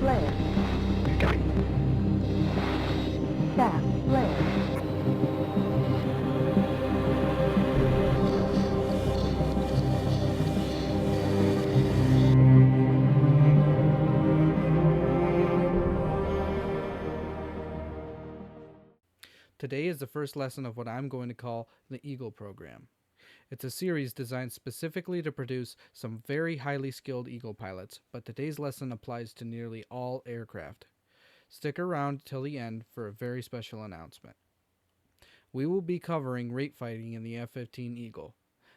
flare. Staff flare. Today is the first lesson of what I'm going to call the Eagle program. It's a series designed specifically to produce some very highly skilled Eagle pilots, but today's lesson applies to nearly all aircraft. Stick around till the end for a very special announcement. We will be covering rate fighting in the F-15 Eagle.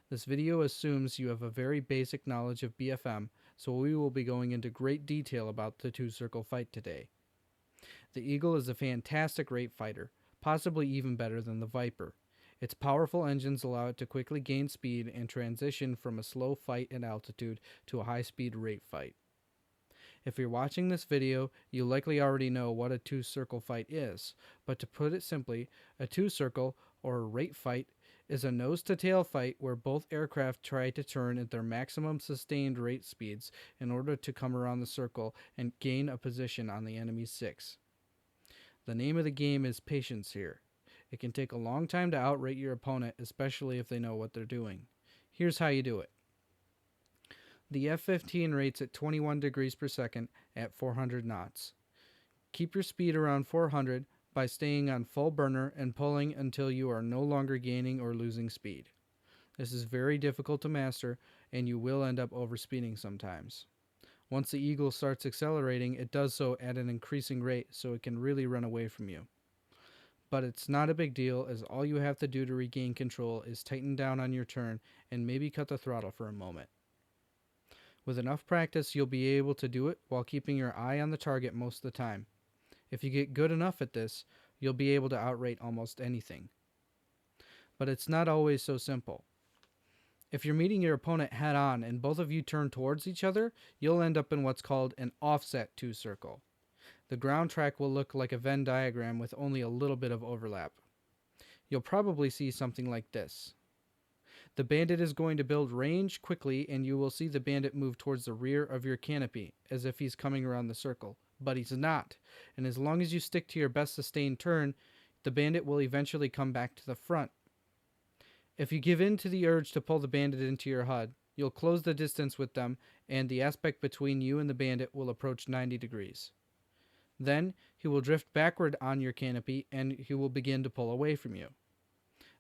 This video assumes you have a very basic knowledge of BFM, so we will be going into great detail about the two-circle fight today. The Eagle is a fantastic rate fighter, possibly even better than the Viper. Its powerful engines allow it to quickly gain speed and transition from a slow fight at altitude to a high-speed rate fight. If you're watching this video, you likely already know what a two-circle fight is, but to put it simply, a two-circle, or a rate fight, is a nose-to-tail fight where both aircraft try to turn at their maximum sustained rate speeds in order to come around the circle and gain a position on the enemy's six. The name of the game is patience here. It can take a long time to outrate your opponent, especially if they know what they're doing. Here's how you do it. The F-15 rates at 21 degrees per second at 400 knots. Keep your speed around 400 by staying on full burner and pulling until you are no longer gaining or losing speed. This is very difficult to master, and you will end up overspeeding sometimes. Once the Eagle starts accelerating, it does so at an increasing rate, so it can really run away from you. But it's not a big deal, as all you have to do to regain control is tighten down on your turn and maybe cut the throttle for a moment. With enough practice, you'll be able to do it while keeping your eye on the target most of the time. If you get good enough at this, you'll be able to outrate almost anything. But it's not always so simple. If you're meeting your opponent head-on and both of you turn towards each other, you'll end up in what's called an offset two-circle. The ground track will look like a Venn diagram with only a little bit of overlap. You'll probably see something like this. The bandit is going to build range quickly, and you will see the bandit move towards the rear of your canopy, as if he's coming around the circle. But he's not, and as long as you stick to your best sustained turn, the bandit will eventually come back to the front. If you give in to the urge to pull the bandit into your HUD, you'll close the distance with them, and the aspect between you and the bandit will approach 90 degrees. Then, he will drift backward on your canopy, and he will begin to pull away from you.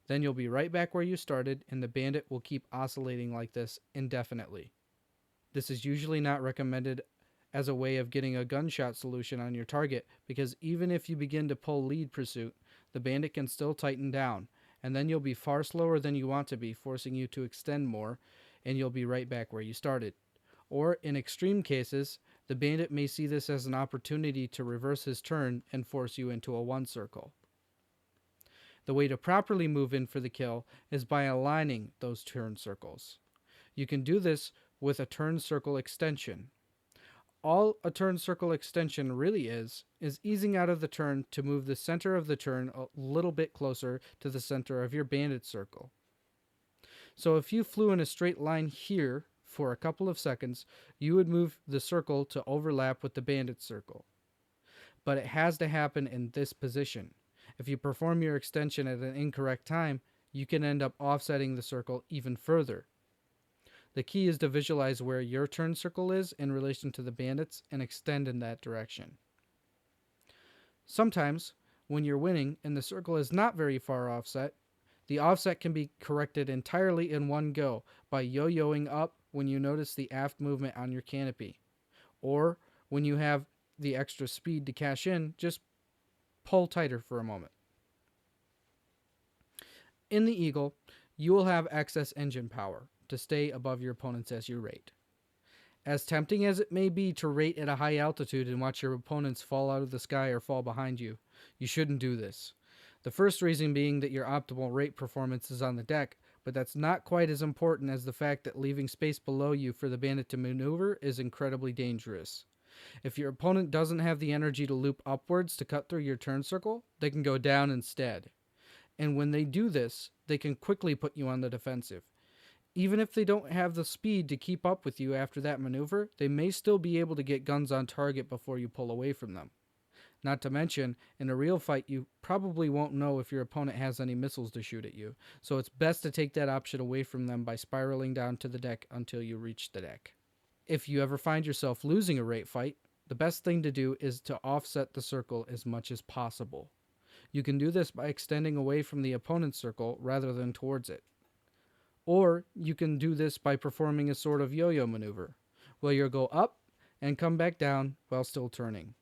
Then you'll be right back where you started, and the bandit will keep oscillating like this indefinitely. This is usually not recommended as a way of getting a gunshot solution on your target, because even if you begin to pull lead pursuit, the bandit can still tighten down, and then you'll be far slower than you want to be, forcing you to extend more, and you'll be right back where you started. Or, in extreme cases, the bandit may see this as an opportunity to reverse his turn and force you into a one-circle. The way to properly move in for the kill is by aligning those turn circles. You can do this with a turn circle extension. All a turn circle extension really is easing out of the turn to move the center of the turn a little bit closer to the center of your bandit circle. So if you flew in a straight line here for a couple of seconds, you would move the circle to overlap with the bandit circle. But it has to happen in this position. If you perform your extension at an incorrect time, you can end up offsetting the circle even further. The key is to visualize where your turn circle is in relation to the bandits and extend in that direction. Sometimes, when you're winning and the circle is not very far offset, the offset can be corrected entirely in one go by yo-yoing up when you notice the aft movement on your canopy. Or, when you have the extra speed to cash in, just pull tighter for a moment. In the Eagle, you will have excess engine power to stay above your opponents as you rate. As tempting as it may be to rate at a high altitude and watch your opponents fall out of the sky or fall behind you, you shouldn't do this. The first reason being that your optimal rate performance is on the deck, but that's not quite as important as the fact that leaving space below you for the bandit to maneuver is incredibly dangerous. If your opponent doesn't have the energy to loop upwards to cut through your turn circle, they can go down instead. And when they do this, they can quickly put you on the defensive. Even if they don't have the speed to keep up with you after that maneuver, they may still be able to get guns on target before you pull away from them. Not to mention, in a real fight, you probably won't know if your opponent has any missiles to shoot at you, so it's best to take that option away from them by spiraling down to the deck until you reach the deck. If you ever find yourself losing a rate fight, the best thing to do is to offset the circle as much as possible. You can do this by extending away from the opponent's circle rather than towards it. Or you can do this by performing a sort of yo-yo maneuver, where you'll go up and come back down while still turning.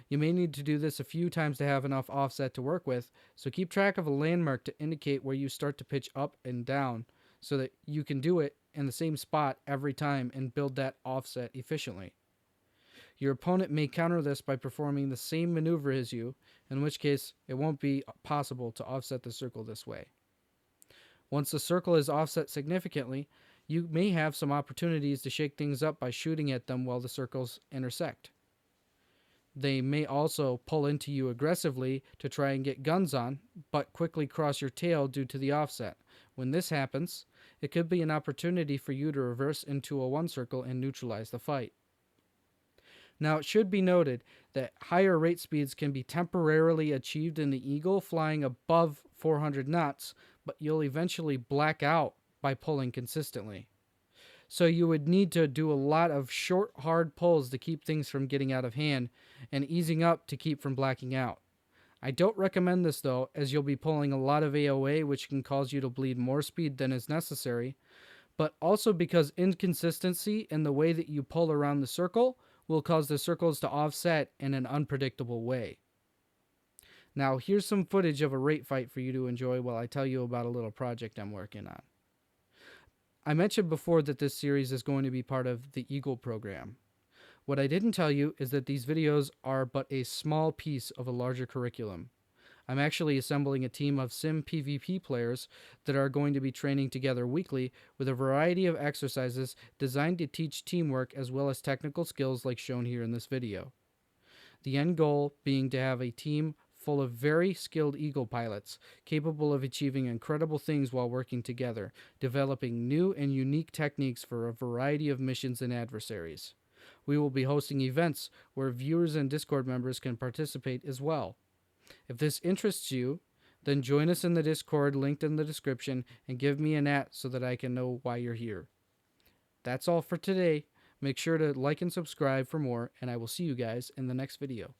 You may need to do this a few times to have enough offset to work with, so keep track of a landmark to indicate where you start to pitch up and down so that you can do it in the same spot every time and build that offset efficiently. Your opponent may counter this by performing the same maneuver as you, in which case it won't be possible to offset the circle this way. Once the circle is offset significantly, you may have some opportunities to shake things up by shooting at them while the circles intersect. They may also pull into you aggressively to try and get guns on, but quickly cross your tail due to the offset. When this happens, it could be an opportunity for you to reverse into a one circle and neutralize the fight. Now, it should be noted that higher rate speeds can be temporarily achieved in the Eagle flying above 400 knots, but you'll eventually black out by pulling consistently. So you would need to do a lot of short, hard pulls to keep things from getting out of hand, and easing up to keep from blacking out. I don't recommend this though, as you'll be pulling a lot of AOA, which can cause you to bleed more speed than is necessary, but also because inconsistency in the way that you pull around the circle will cause the circles to offset in an unpredictable way. Now, here's some footage of a rate fight for you to enjoy while I tell you about a little project I'm working on. I mentioned before that this series is going to be part of the Eagle program. What I didn't tell you is that these videos are but a small piece of a larger curriculum. I'm actually assembling a team of Sim PvP players that are going to be training together weekly with a variety of exercises designed to teach teamwork as well as technical skills like shown here in this video. The end goal being to have a team full of very skilled Eagle pilots capable of achieving incredible things while working together, developing new and unique techniques for a variety of missions and adversaries. We will be hosting events where viewers and Discord members can participate as well. If this interests you, then join us in the Discord linked in the description and give me an @ so that I can know why you're here. That's all for today. Make sure to like and subscribe for more, and I will see you guys in the next video.